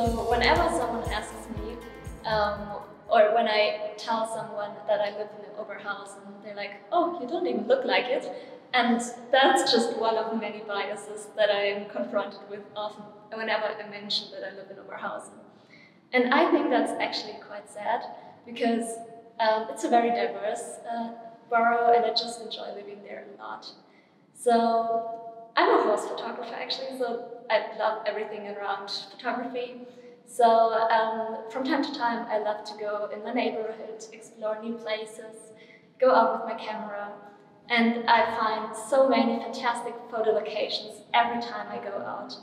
So whenever someone asks me, or when I tell someone that I live in Oberhausen, they're like, oh, you don't even look like it. And that's just one of many biases that I am confronted with often whenever I mention that I live in Oberhausen. And I think that's actually quite sad, because it's a very diverse borough, and I just enjoy living there a lot. So I'm a horse photographer actually, so I love everything around photography. So from time to time I love to go in my neighborhood, explore new places, go out with my camera, and I find so many fantastic photo locations every time I go out.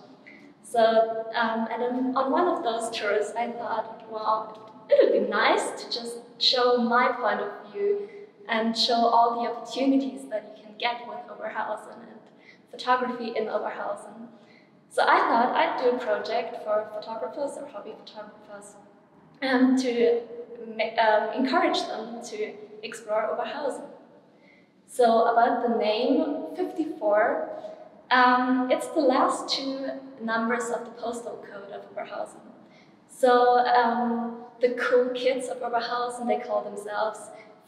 So, and then on one of those tours I thought, well, it would be nice to just show my point of view and show all the opportunities that you can get with Oberhausen and photography in Oberhausen. So I thought I'd do a project for photographers or hobby photographers to encourage them to explore Oberhausen. So about the name 54, it's the last two numbers of the postal code of Oberhausen. So the cool kids of Oberhausen, they call themselves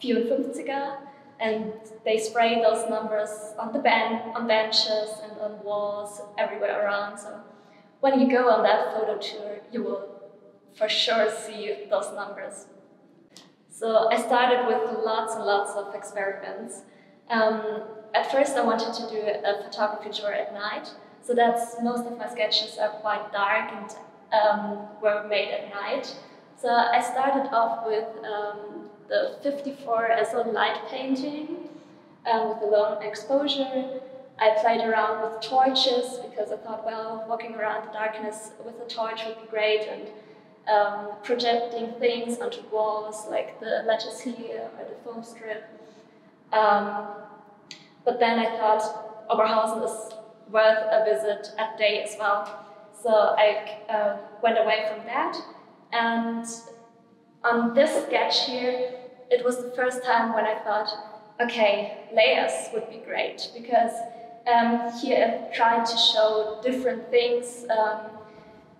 54er, and they spray those numbers on on benches and on walls everywhere around. So when you go on that photo tour, you will for sure see those numbers. So I started with lots and lots of experiments. At first I wanted to do a photography tour at night, so that's most of my sketches are quite dark and were made at night. So I started off with the 54 as a light painting with a long exposure. I played around with torches because I thought, well, walking around the darkness with a torch would be great, and projecting things onto walls like the letters here or the foam strip. But then I thought Oberhausen is worth a visit at day as well. So I went away from that, and on this sketch here, it was the first time when I thought, okay, layers would be great, because here I tried to show different things,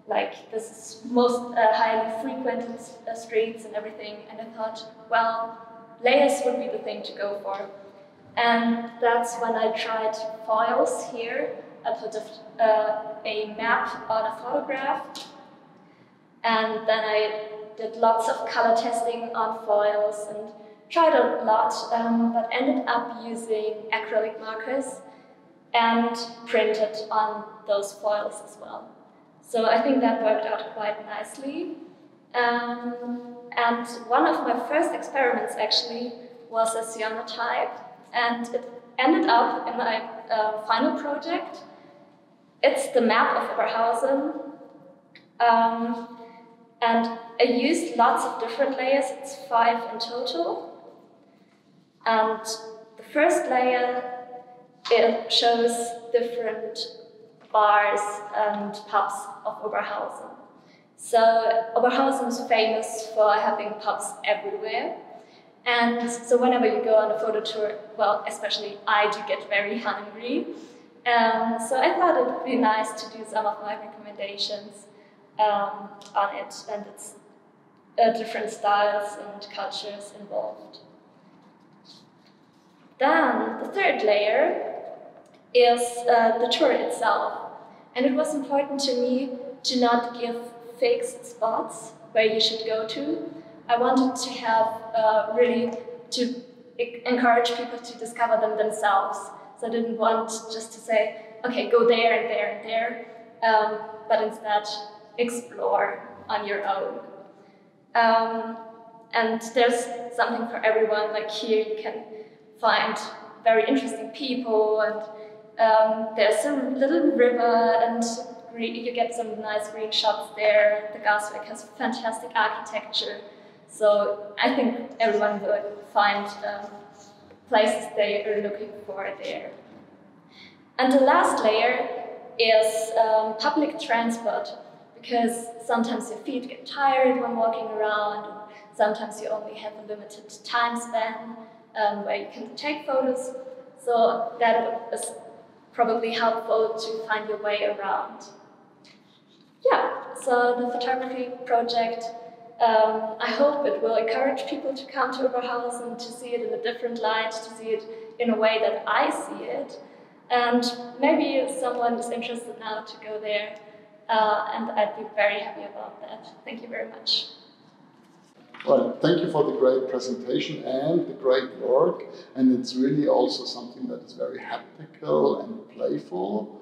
like this is most highly frequented streets and everything, and I thought, well, layers would be the thing to go for. And that's when I tried foils here. I put a map on a photograph, and then I did lots of color testing on foils and tried a lot, but ended up using acrylic markers and printed on those foils as well. So I think that worked out quite nicely. And one of my first experiments actually was a cyanotype, and it ended up in my final project. It's the map of Oberhausen, and I used lots of different layers. It's 5 in total. And the first layer, it shows different bars and pubs of Oberhausen. So Oberhausen is famous for having pubs everywhere. And so whenever you go on a photo tour, well, especially I do get very hungry. So I thought it would be nice to do some of my recommendations on it, and it's different styles and cultures involved. Then the third layer is the tour itself. And it was important to me to not give fixed spots where you should go to. I wanted to have really to encourage people to discover them themselves. So I didn't want just to say, okay, go there and there and there, but instead explore on your own. And there's something for everyone. Like here you can find very interesting people, and there's some little river, and you get some nice green shots there. The Gaswerk has fantastic architecture. So I think everyone will find places they are looking for there. And the last layer is public transport, because sometimes your feet get tired when walking around, and sometimes you only have a limited time span where you can take photos. So that is probably helpful to find your way around. Yeah, So the photography project, I hope it will encourage people to come to Oberhausen, to see it in a different light, to see it in a way that I see it. And maybe someone is interested now to go there, and I'd be very happy about that. Thank you very much. Well, thank you for the great presentation and the great work. And it's really also something that is very haptical and playful.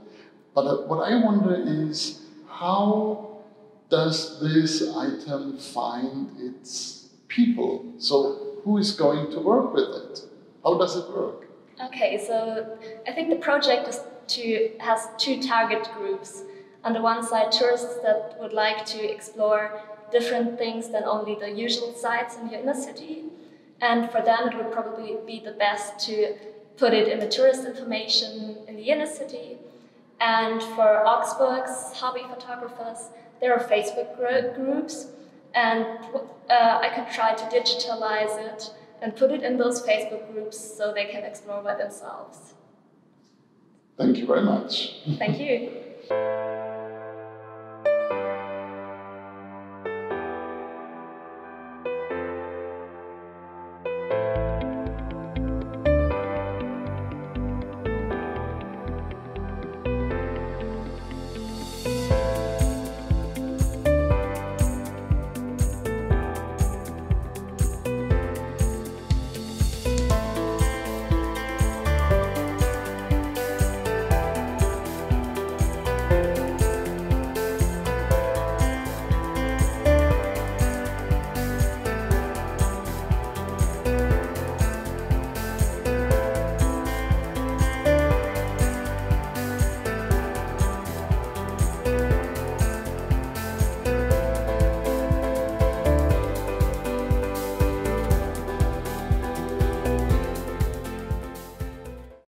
But what I wonder is, how does this item find its people? So who is going to work with it? How does it work? Okay, so I think the project has two target groups. On the one side, tourists that would like to explore different things than only the usual sites in the inner city. And for them, it would probably be the best to put it in the tourist information in the inner city. And for Augsburg's hobby photographers, there are Facebook groups, and I could try to digitalize it and put it in those Facebook groups so they can explore by themselves. Thank you very much. Thank you.